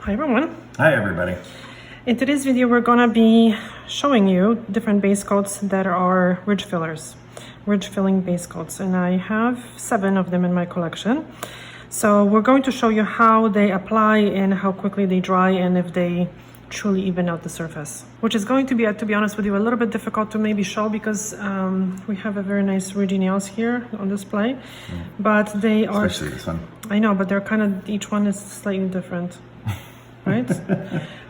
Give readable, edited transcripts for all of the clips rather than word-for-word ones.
Hi everyone. Hi everybody. In today's video we're gonna be showing you different base coats that are ridge fillers, ridge filling base coats, and I have 7 of them in my collection. So we're going to show you how they apply and how quickly they dry and if they truly even out the surface, which is going to be honest with you, a little bit difficult to maybe show because we have a very nice ridgy nails here on display, but they are, especially this one. I know, but they're kind of, each one is slightly different, right?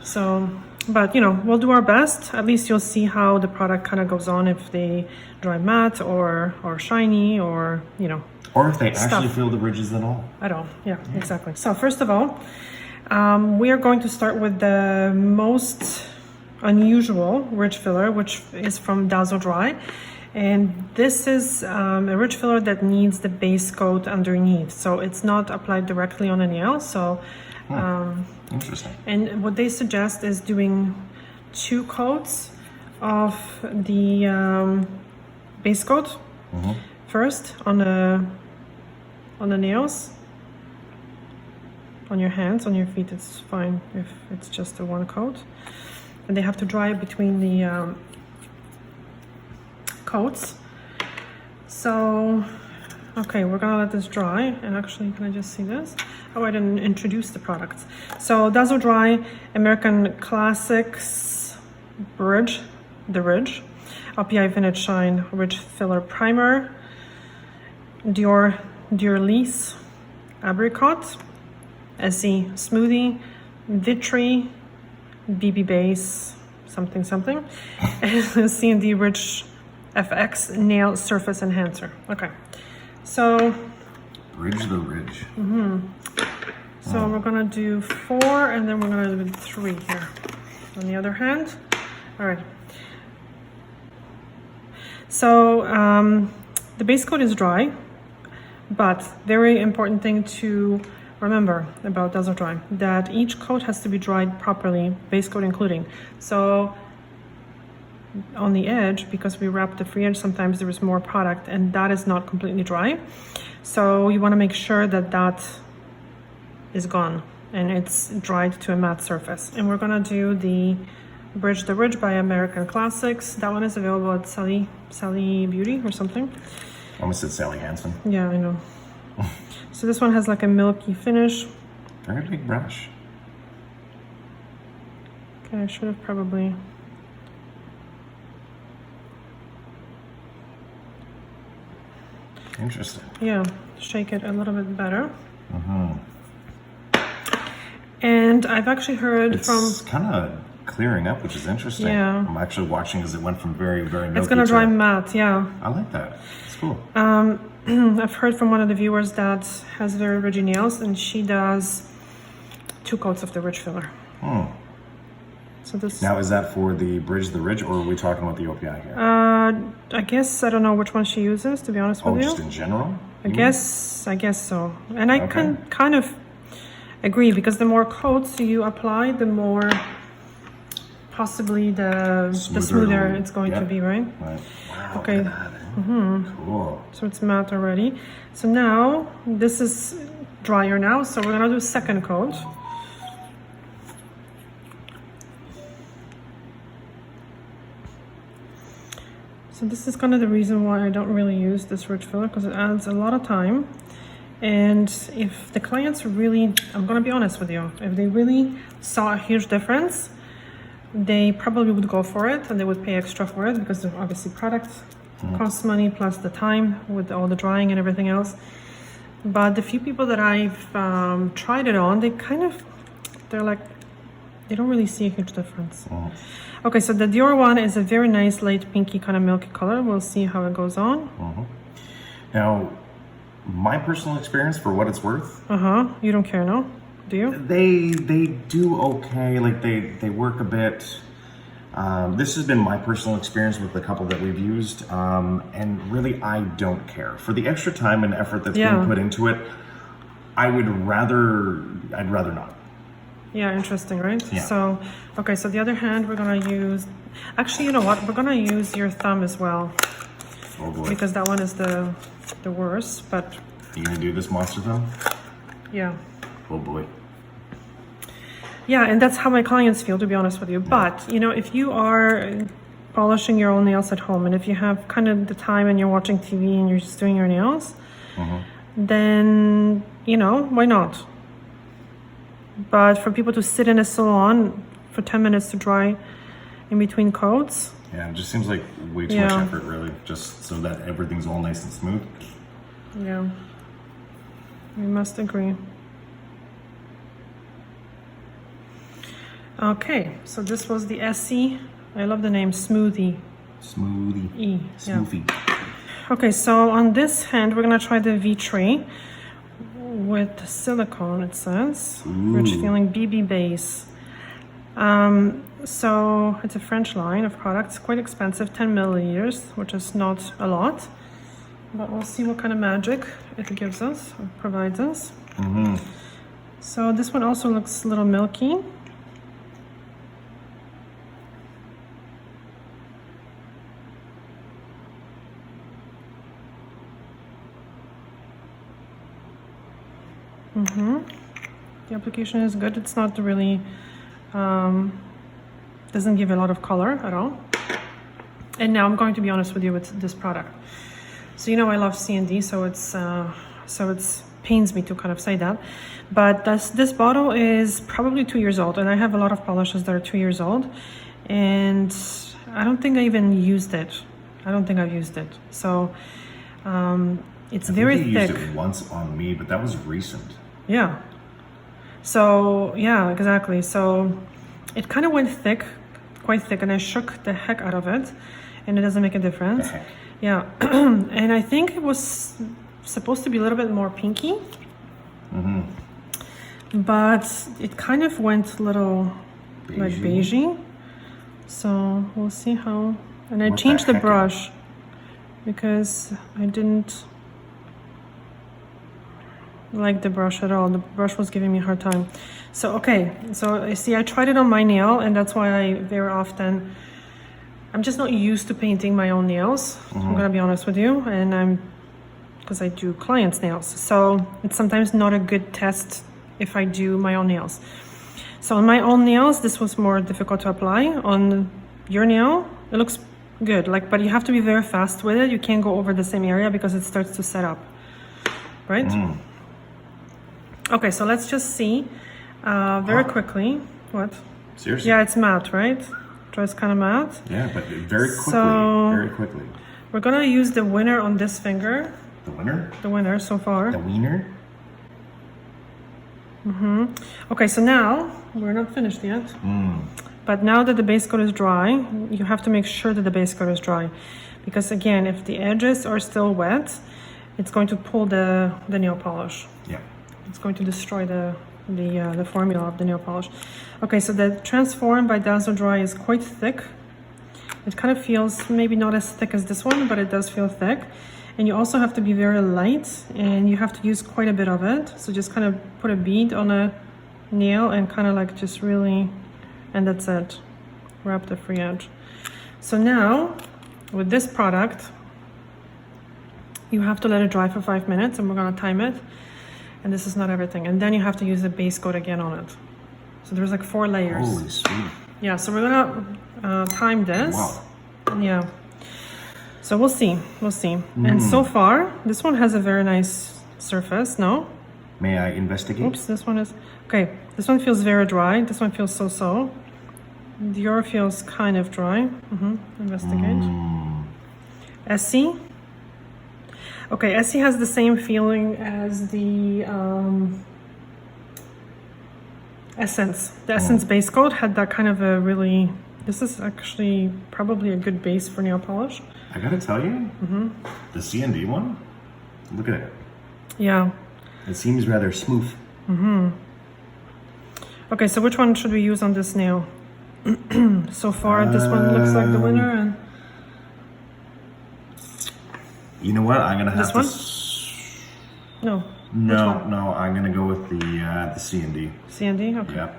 So, but you know, we'll do our best. At least you'll see how the product kind of goes on, if they dry matte or shiny, or you know, or if they actually feel the ridges at all. Yeah, exactly. So first of all, we are going to start with the most unusual ridge filler, which is from Dazzle Dry. And this is a ridge filler that needs the base coat underneath. So it's not applied directly on a nail. So, interesting. And what they suggest is doing 2 coats of the base coat first on the nails. On your hands, on your feet, it's fine if it's just a 1 coat. And they have to dry between the coats. So, okay, we're gonna let this dry. And actually, can I just see this? Oh, I didn't introduce the products. So, Dazzle Dry, American Classics Ridge, the Ridge, LPI Vintage Shine Ridgefiller Primer, Diorlisse Apricot, SE Smoothie, Vitry, BB Base, something, and C&D Ridge FX Nail Surface Enhancer. Okay, so Ridge the Ridge. So we're gonna do 4, and then we're gonna do 3 here. On the other hand, all right. So the base coat is dry, but very important thing to remember about Dazzle Dry, that each coat has to be dried properly, base coat including. So on the edge, because we wrap the free edge, sometimes there is more product and that is not completely dry. So you want to make sure that that is gone and it's dried to a matte surface. And we're gonna do the Bridge the Ridge by American Classics. That one is available at Sally Beauty or something. Almost said Sally Hansen. Yeah, I know. So this one has like a milky finish. Very big brush. Okay, I should have probably... Interesting. Yeah, shake it a little bit better. And I've actually heard it's kind of clearing up, which is interesting. Yeah. I'm actually watching as it went from very, very milky. It's gonna dry matte, yeah. I like that. It's cool. I've heard from one of the viewers that has very ridgy nails, and she does 2 coats of the ridge filler. So this. Now, is that for the Bridge the Ridge, or are we talking about the OPI here? I guess I don't know which one she uses, to be honest with you. Just in general? I guess so. And I can kind of agree, because the more coats you apply, the more possibly the smoother it's going to be, right? Wow. Okay. Cool. So it's matte already. So now this is drier now, so we're gonna do a 2nd coat. So this is kind of the reason why I don't really use this ridge filler, because it adds a lot of time. And if the clients really, I'm gonna be honest with you, if they really saw a huge difference, they probably would go for it and they would pay extra for it, because obviously product costs money plus the time with all the drying and everything else. But the few people that I've tried it on, they're like, they don't really see a huge difference. Okay, so the Dior one is a very nice light pinky kind of milky color. We'll see how it goes on. Now, my personal experience, for what it's worth. You don't care, no? Do you? They do okay. Like they work a bit. This has been my personal experience with the couple that we've used, and really I don't care. For the extra time and effort that's being put into it, I'd rather not. Yeah, interesting, right? Yeah. So, okay, so the other hand, we're gonna use, actually, you know what? We're gonna use your thumb as well. Oh boy. Because that one is the worst, but. You gonna do this monster thumb? Yeah. Oh boy. Yeah, and that's how my clients feel, to be honest with you. But, you know, if you are polishing your own nails at home, and if you have kind of the time and you're watching TV and you're just doing your nails, then, you know, why not? But for people to sit in a salon for 10 minutes to dry in between coats. Yeah, it just seems like way too much effort, really, just so that everything's all nice and smooth. Yeah, we must agree. Okay, so this was the SE. I love the name Smoothie. Smoothie. E. Smoothie. Yeah. Okay, so on this hand, we're gonna try the V-Tray with silicone, it says. Ridgefilling BB Base. So it's a French line of products, quite expensive, 10 milliliters, which is not a lot. But we'll see what kind of magic it gives us, or provides us. So this one also looks a little milky. The application is good. It's not really, doesn't give a lot of color at all. And now I'm going to be honest with you with this product. So you know I love C&D, so it's pains me to kind of say that. But this bottle is probably 2 years old, and I have a lot of polishes that are 2 years old, and I don't think I even used it. I don't think I've used it. So it's very thick. I used it once on me, but that was recent. Yeah. So yeah, exactly. So it kind of went thick, quite thick, and I shook the heck out of it, and it doesn't make a difference. Yeah. And I think it was supposed to be a little bit more pinky, but it kind of went a little like beigey. So we'll see how. And I changed the brush because I didn't like the brush at all. The brush was giving me a hard time. So okay, so you see I tried it on my nail, and that's why I very often, I'm just not used to painting my own nails. I'm gonna be honest with you, and because I do clients' nails, so it's sometimes not a good test if I do my own nails. So on my own nails, this was more difficult to apply. On your nail, it looks good, like, but you have to be very fast with it. You can't go over the same area because it starts to set up, right? Okay, so let's just see very quickly. What? Seriously? Yeah, it's matte, right? Dries kind of matte. Yeah, but very quickly, very quickly. We're gonna use the winner on this finger. The winner? The winner so far. The wiener? Okay, so now, we're not finished yet. But now that the base coat is dry, you have to make sure that the base coat is dry. Because again, if the edges are still wet, it's going to pull the nail polish. Yeah. It's going to destroy the formula of the nail polish. Okay, so the Transform by Dazzle Dry is quite thick. It kind of feels maybe not as thick as this one, but it does feel thick. And you also have to be very light, and you have to use quite a bit of it. So just kind of put a bead on a nail and kind of like just really, and that's it. Wrap the free edge. So now, with this product, you have to let it dry for 5 minutes, and we're gonna time it. And this is not everything. And then you have to use the base coat again on it. So there's like 4 layers. Holy sweet. Yeah, so we're gonna time this. Wow. Yeah. So we'll see, And so far, this one has a very nice surface, no? May I investigate? Oops, this one is, okay. This one feels very dry. This one feels so-so. Dior feels kind of dry. Investigate. Essie. Okay, Essie has the same feeling as the Essence. The Essence base coat had that kind of a really, this is actually probably a good base for nail polish. I gotta tell you, the C&D one, look at it. Yeah. It seems rather smooth. Okay, so which one should we use on this nail? So far, this one looks like the winner, and you know what? I'm gonna have this one? No, I'm gonna go with the C&D. C&D, okay. Yeah.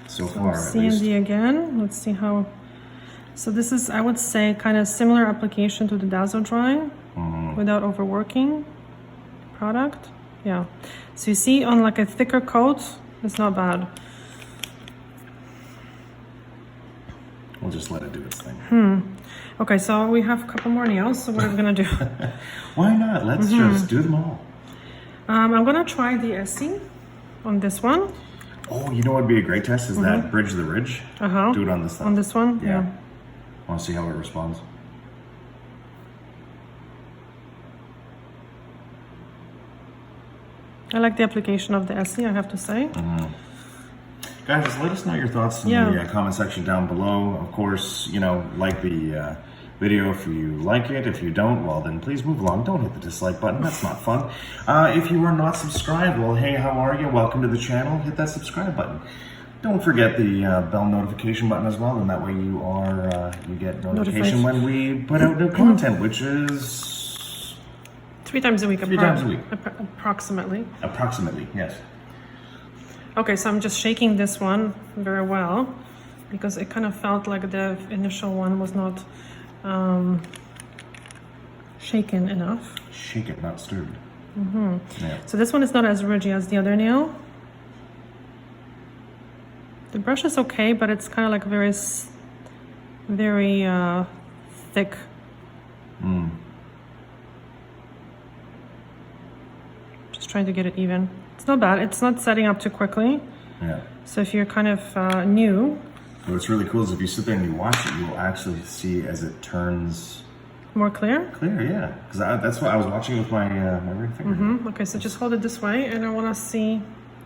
So far, at C&D least. again. Let's see how. So this is, I would say, kind of similar application to the Dazzle Dry without overworking product. Yeah. So you see on like a thicker coat, it's not bad. We'll just let it do its thing. Okay, so we have a couple more nails, so what are we gonna do? Why not? Let's just do them all. I'm gonna try the Essie on this one. Oh, you know what would be a great test is that bridge the ridge. Do it on this one. On this one? Yeah. Want to see how it responds? I like the application of the Essie, I have to say. Guys, just let us know your thoughts in the comment section down below. Of course, you know, like the video if you like it. If you don't, well, then please move along. Don't hit the dislike button. That's not fun. If you are not subscribed, well, hey, how are you? Welcome to the channel. Hit that subscribe button. Don't forget the bell notification button as well, and that way you are you get notification when we put out new content, which is 3 times a week. 3 times a week. Approximately. Approximately, yes. Okay, so I'm just shaking this one very well because it kind of felt like the initial one was not shaken enough. Shake it, not stirred. Yeah. So this one is not as ridgy as the other nail. The brush is okay, but it's kind of like very thick. Just trying to get it even. It's not bad. It's not setting up too quickly. Yeah. So if you're kind of new. What's really cool is if you sit there and you watch it, you'll actually see as it turns more clear. Clear, yeah. Because that's what I was watching with my my ring finger. Okay, so just hold it this way, and I want to see.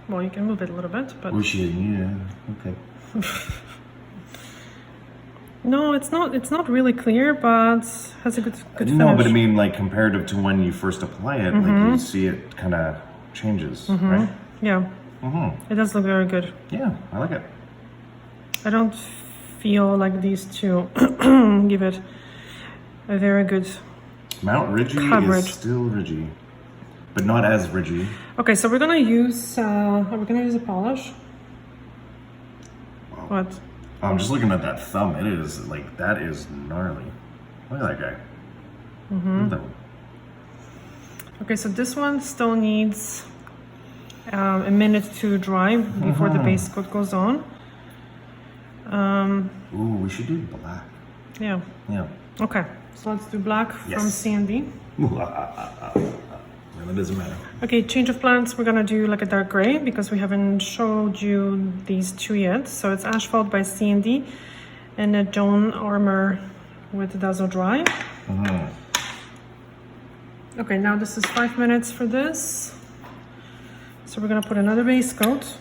Well, you can move it a little bit, but. Yeah. Okay. No, it's not. It's not really clear, but has a good finish. No, but I mean, like comparative to when you first apply it, like you see it kind of changes, right? Yeah. It does look very good. Yeah, I like it. I don't feel like these two give it a very good Mount Ridgy coverage. Is still ridgy, but not as ridgy. Okay, so we're gonna use a polish. Wow. What? I'm just looking at that thumb. It is like that is gnarly. Look at that guy. Okay, so this one still needs a minute to dry before the base coat goes on. Ooh, we should do black. Yeah. Yeah. Okay, so let's do black from C&D. It doesn't matter. Okay, change of plans. We're gonna do like a dark gray because we haven't showed you these two yet. So it's Asphalt by C&D and a Joan Armour with Dazzle Dry. Okay, now this is 5 minutes for this. So we're gonna put another base coat.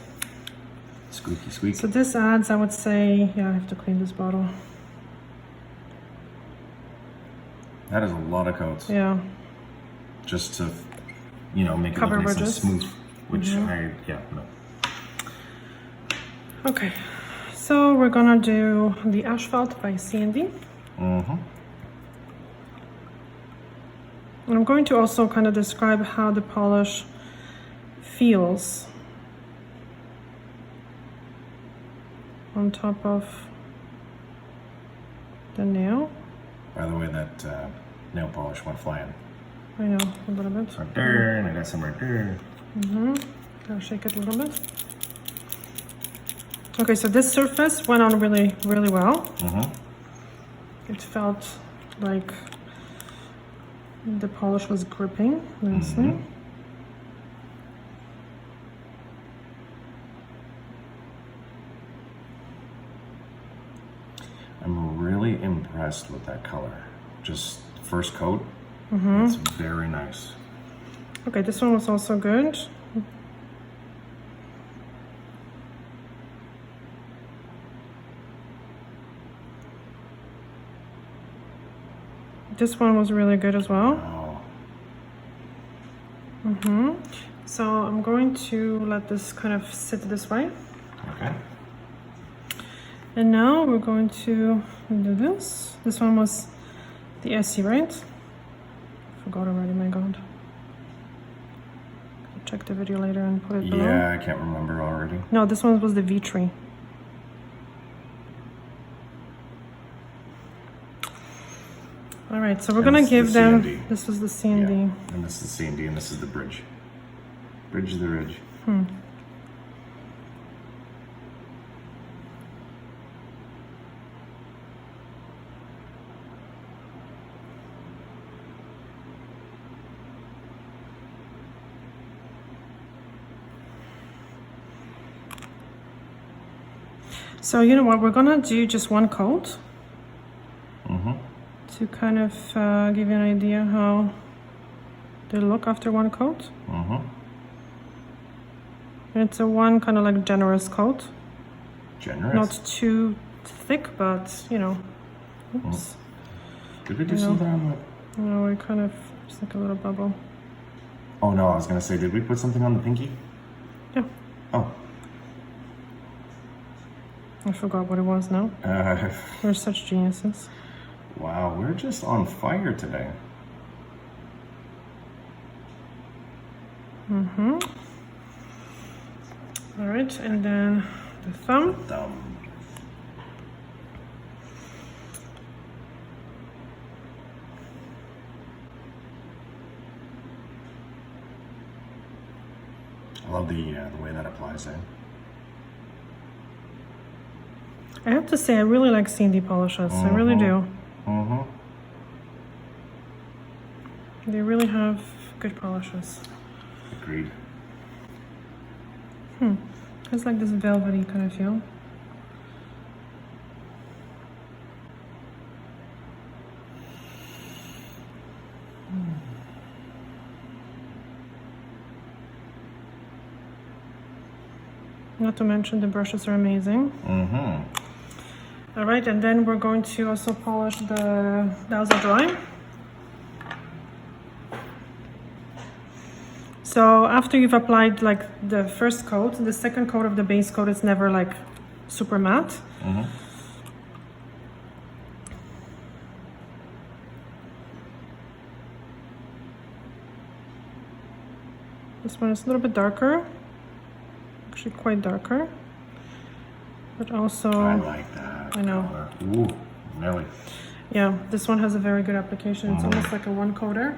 Squeaky squeak. So this adds, I would say, yeah, I have to clean this bottle. That is a lot of coats. Yeah. Just to, you know, make it Cover look nice and ridges. smooth. Which no. Okay, so we're gonna do the Asphalt by C&D. And I'm going to also kind of describe how the polish feels on top of the nail. By the way, that nail polish went flying. I know, a little bit. Right there, and I got some right there. I'll shake it a little bit. Okay, so this surface went on really, really well. It felt like the polish was gripping nicely. I'm really impressed with that color. Just first coat, it's very nice. Okay, this one was also good. This one was really good as well. Oh. So I'm going to let this kind of sit this way. Okay. And now we're going to do this. This one was the Essie, right? Forgot already, my god. Check the video later and put it below. Yeah, I can't remember already. No, this one was the Vitri. All right, so we're gonna give them. C&D. This was the C&D. Yeah. And this is C&D, and this is the bridge. Bridge the ridge. So you know what, we're gonna do just one coat to kind of give you an idea how they look after one coat. It's a one kind of like generous coat. Generous. Not too thick, but you know. Oops. Did we do something on the... No, we kind of just like a little bubble. Oh no, I was gonna say, did we put something on the pinky? Yeah. Oh. I forgot what it was now. We're such geniuses. Wow, we're just on fire today. All right, and then the thumb. I love the way that applies, eh? I have to say, I really like C&D polishes. I really do. They really have good polishes. Agreed. It's like this velvety kind of feel. Not to mention the brushes are amazing. All right, and then we're going to also polish the Dazzle Dry. So after you've applied like the first coat, the second coat of the base coat is never like super matte. This one is a little bit darker, actually quite darker, but also I like that. I know. Color. Ooh, Nelly. Yeah, this one has a very good application. It's almost like a one coater.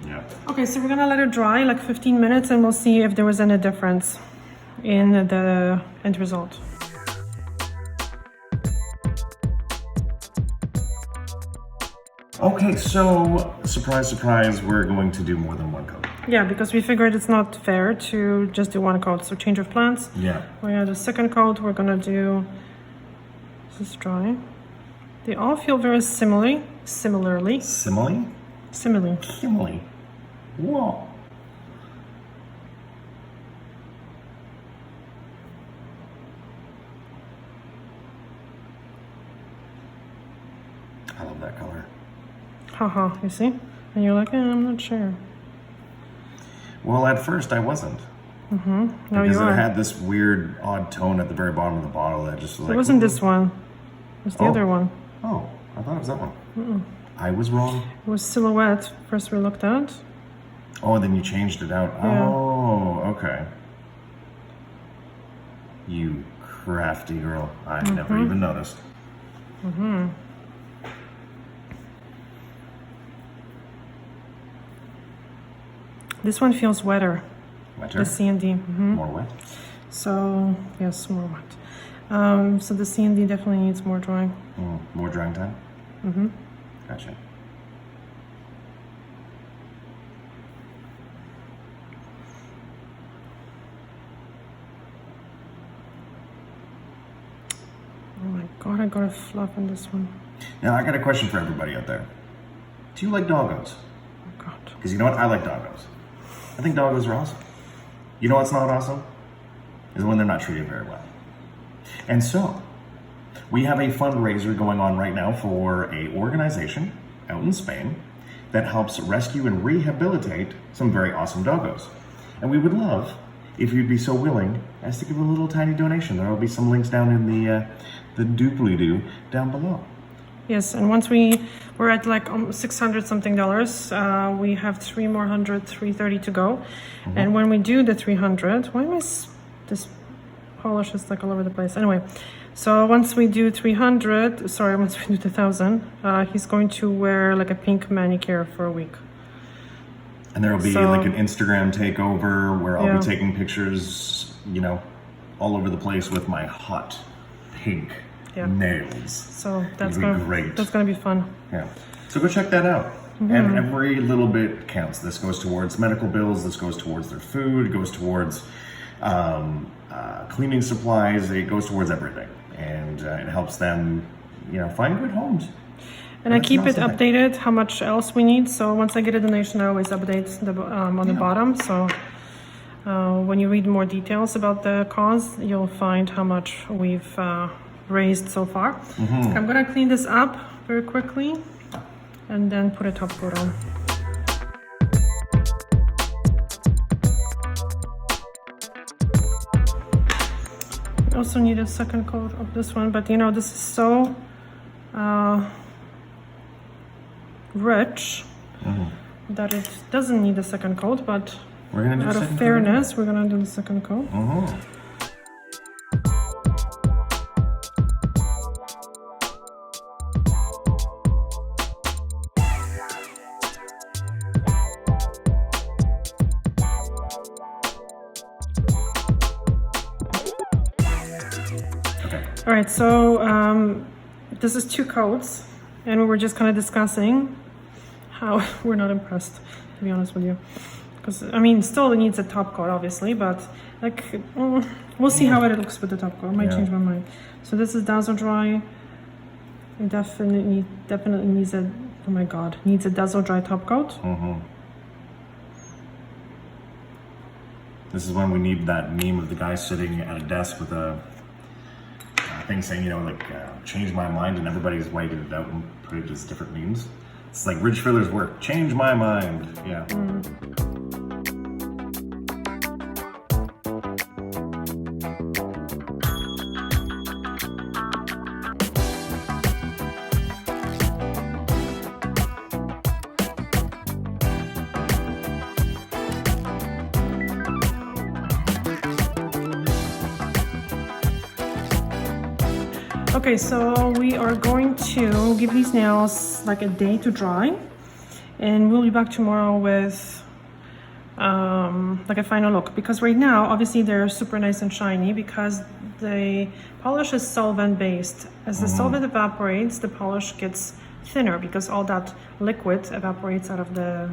Yeah. Okay, so we're gonna let it dry like 15 minutes and we'll see if there was any difference in the end result. Okay, so surprise, surprise, we're going to do more than one coat. Yeah, because we figured it's not fair to just do one coat. So change of plans. Yeah. We're gonna do second coat. We're gonna do, this is dry. They all feel very similarly. Simile? Simile. Simile. Whoa. I love that color. Haha, you see? And you're like, I'm not sure. Well, at first I wasn't. Now Because you are. it had this weird, odd tone at the very bottom of the bottle that just was like... It wasn't this one. It was the other one. Oh, I thought it was that one. I was wrong. It was Silhouette, first we looked at. Oh, then you changed it out. Yeah. Oh, okay. You crafty girl. I never even noticed. This one feels wetter. Wetter? The C&D. More wet? So, yes, more wet. So the C&D definitely needs more drying. More drying time? Gotcha. Oh my god, I got a fluff on this one. Now, I got a question for everybody out there. Do you like doggos? Oh god. Because you know what? I like doggos. I think doggos are awesome. You know what's not awesome? Is when they're not treated very well. And so, we have a fundraiser going on right now for an organization out in Spain that helps rescue and rehabilitate some very awesome doggos. And we would love if you'd be so willing as to give a little tiny donation. There will be some links down in the doobly-doo down below. Yes, and once we're at like $600 something, we have $330 to go. And when we do the 300, why am I this polish is like all over the place. Anyway, so once we do 300, sorry, once we do 1,000, he's going to wear like a pink manicure for a week. And there will be So- like an Instagram takeover where I'll Yeah. be taking pictures, you know, all over the place with my hot pink Yeah. nails. So that's It'll be gonna great. That's gonna be fun. Yeah. So go check that out. Mm-hmm. And every little bit counts. This goes towards medical bills. This goes towards their food. It goes towards cleaning supplies. It goes towards everything. And it helps them, you know, find good homes. And I That's keep an it awesome updated how much else we need. So once I get a donation, I always update the on the bottom. So when you read more details about the cause, you'll find how much we've raised so far. I'm gonna clean this up very quickly and then put a top coat on. We also need a second coat of this one, but you know, this is so rich that it doesn't need a second coat, but We're gonna do out of second fairness, we're gonna do the second coat. Okay. All right, so this is 2 coats, and we were just kind of discussing how we're not impressed, to be honest with you. Because, I mean, still it needs a top coat, obviously, but like, we'll see how it looks with the top coat. I might change my mind. So this is Dazzle Dry. It definitely needs a, oh my God, needs a Dazzle Dry top coat. This is when we need that meme of the guy sitting at a desk with a thing saying, you know, like, change my mind, and everybody's whited it out and put it as different memes. It's like Ridgefillers work, change my mind. Yeah. Okay, so we are going to give these nails like a day to dry, and we'll be back tomorrow with like a final look, because right now obviously they're super nice and shiny because the polish is solvent based. As the solvent evaporates, the polish gets thinner because all that liquid evaporates out of the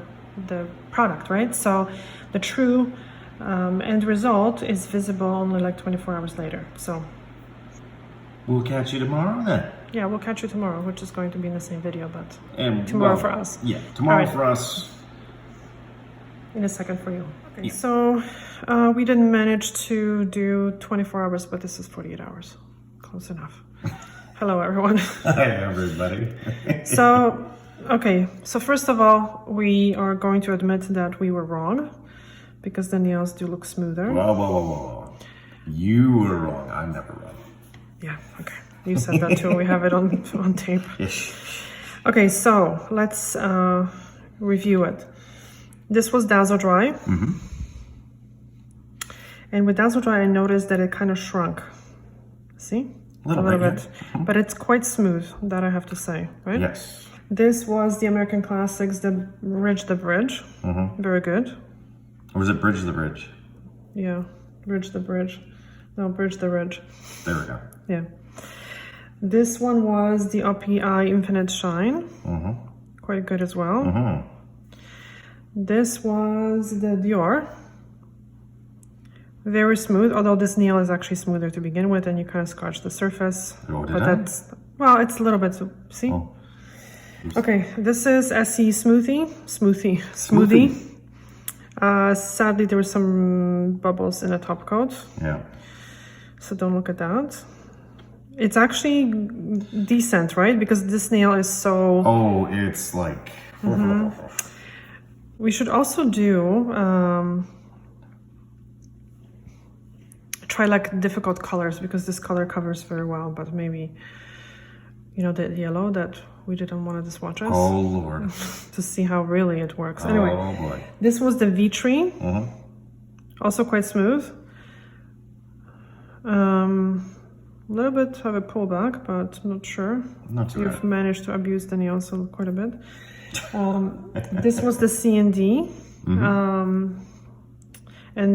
product, right? So the true end result is visible only like 24 hours later. So We'll catch you tomorrow then. yeah, we'll catch you tomorrow, which is going to be in the same video, but And, tomorrow well, for us. Yeah, tomorrow Alright. for us. In a second for you. Okay, so we didn't manage to do 24 hours, but this is 48 hours. Close enough. Hello, everyone. Hi, everybody. So, okay, so first of all, we are going to admit that we were wrong because the nails do look smoother. Whoa, whoa, whoa, whoa. You were wrong. I'm never wrong. Yeah, okay. You said that too. We have it on tape. Okay, so let's review it. This was Dazzle Dry. And with Dazzle Dry, I noticed that it kind of shrunk. See? A little bit. But it's quite smooth, that I have to say, right? Yes. This was the American Classics, the Ridge the Bridge. Very good. Or was it Bridge the Bridge? Yeah, Ridge the Bridge. No, Bridge the Ridge. There we go. Yeah. This one was the OPI Infinite Shine. Quite good as well. This was the Dior. Very smooth, although this nail is actually smoother to begin with, and you kind of scratch the surface. Oh, did but I? that's, well, it's a little bit, see? Oh. Okay, this is SE Smoothie. Smoothie. Sadly, there were some bubbles in the top coat, Yeah. so don't look at that. It's actually decent, right? Because this nail is so... Oh, it's like... We should also do... try like difficult colors, because this color covers very well, but maybe, you know, the yellow that we did on one of the swatches. Oh, Lord. To see how really it works. Anyway, Oh, boy. this was the V-Tree. Also quite smooth. A little bit of a pullback, but I'm not sure. Not too You've bad. managed to abuse the nails quite a bit. This was the C&D. And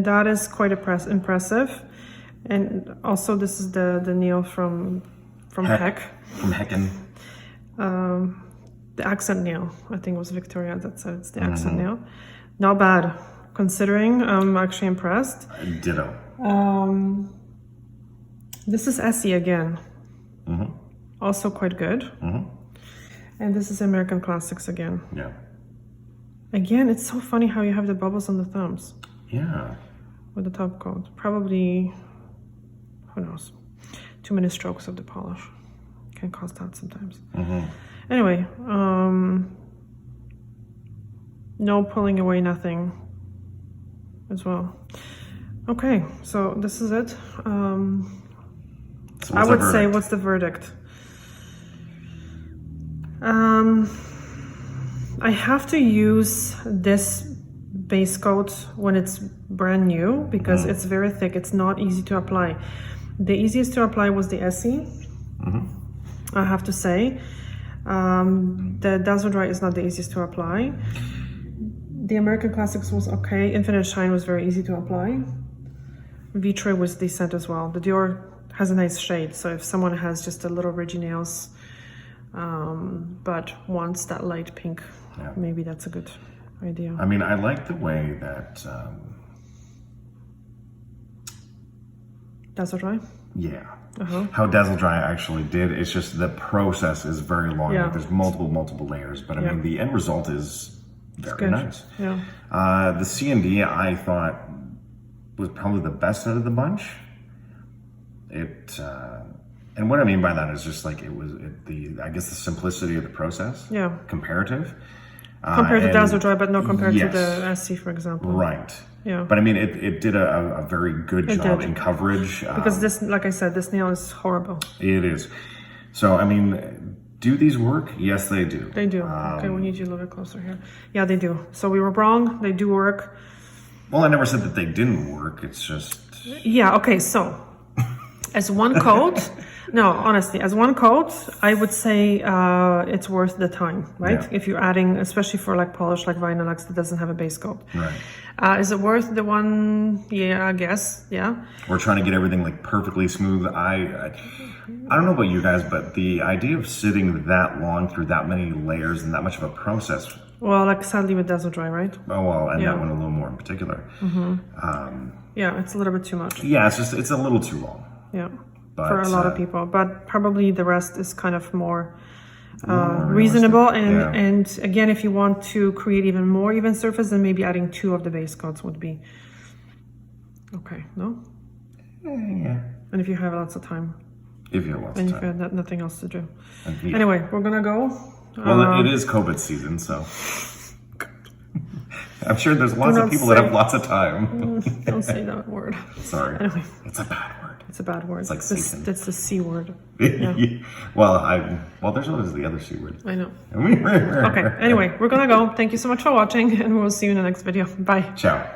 that is quite impressive. And also this is the nail from Heck. From Hecken. The accent nail, I think it was Victoria that said it's the accent nail. Not bad, considering. I'm actually impressed. Ditto. This is Essie again. Also quite good. And this is American Classics again. Yeah. Again, it's so funny how you have the bubbles on the thumbs. Yeah. With the top coat. Probably, who knows, too many strokes of the polish. Can cause that sometimes. Anyway, no pulling away, nothing as well. Okay, so this is it. So I would say, what's the verdict? I have to use this base coat when it's brand new because it's very thick. It's not easy to apply. The easiest to apply was the Essie, I have to say. The Dazzle Dry is not the easiest to apply. The American Classics was okay. Infinite Shine was very easy to apply. Vitre was decent as well. The Dior has a nice shade, so if someone has just a little ridgy nails but wants that light pink, maybe that's a good idea. I mean, I like the way that Dazzle Dry? Yeah. How Dazzle Dry actually did. It's just the process is very long. Like there's multiple layers, but I mean the end result is very nice. Yeah. The C&D I thought was probably the best out of the bunch. It and what I mean by that is just like I guess the simplicity of the process. Yeah. Comparative. Compared to Dazzle Dry, but not compared to the SC, for example. Right. Yeah. But I mean, it did a very good job in coverage. Because this, like I said, this nail is horrible. It is. So, I mean, do these work? Yes, they do. They do. Okay, we need you a little bit closer here. Yeah, they do. So we were wrong. They do work. Well, I never said that they didn't work. It's just... Yeah, okay, so as one coat... No, honestly, as one coat, I would say it's worth the time, right? Yeah. If you're adding, especially for like polish like Vinylux that doesn't have a base coat. Right. Is it worth the one? Yeah, I guess, yeah. We're trying to get everything like perfectly smooth. I don't know about you guys, but the idea of sitting that long through that many layers and that much of a process... Well, like sadly with Dazzle Dry, right? Oh, well, and that one a little more in particular. Yeah, it's a little bit too much. Yeah, it's a little too long. Yeah. But, for a lot of people, but probably the rest is kind of more reasonable. And again, if you want to create even more even surface, then maybe adding 2 of the base coats would be okay. No. Yeah. And if you have lots of time. If you have lots of time. And if you have nothing else to do. Anyway, we're gonna go. Well, it is COVID season, so I'm sure there's lots of people that have lots of time. Don't say that word. Sorry. Anyway. It's a bad word. It's a bad word. It's like Satan. It's the C word. Yeah. Well, there's always the other C word. I know. Okay, anyway, we're gonna go. Thank you so much for watching, and we'll see you in the next video. Bye. Ciao.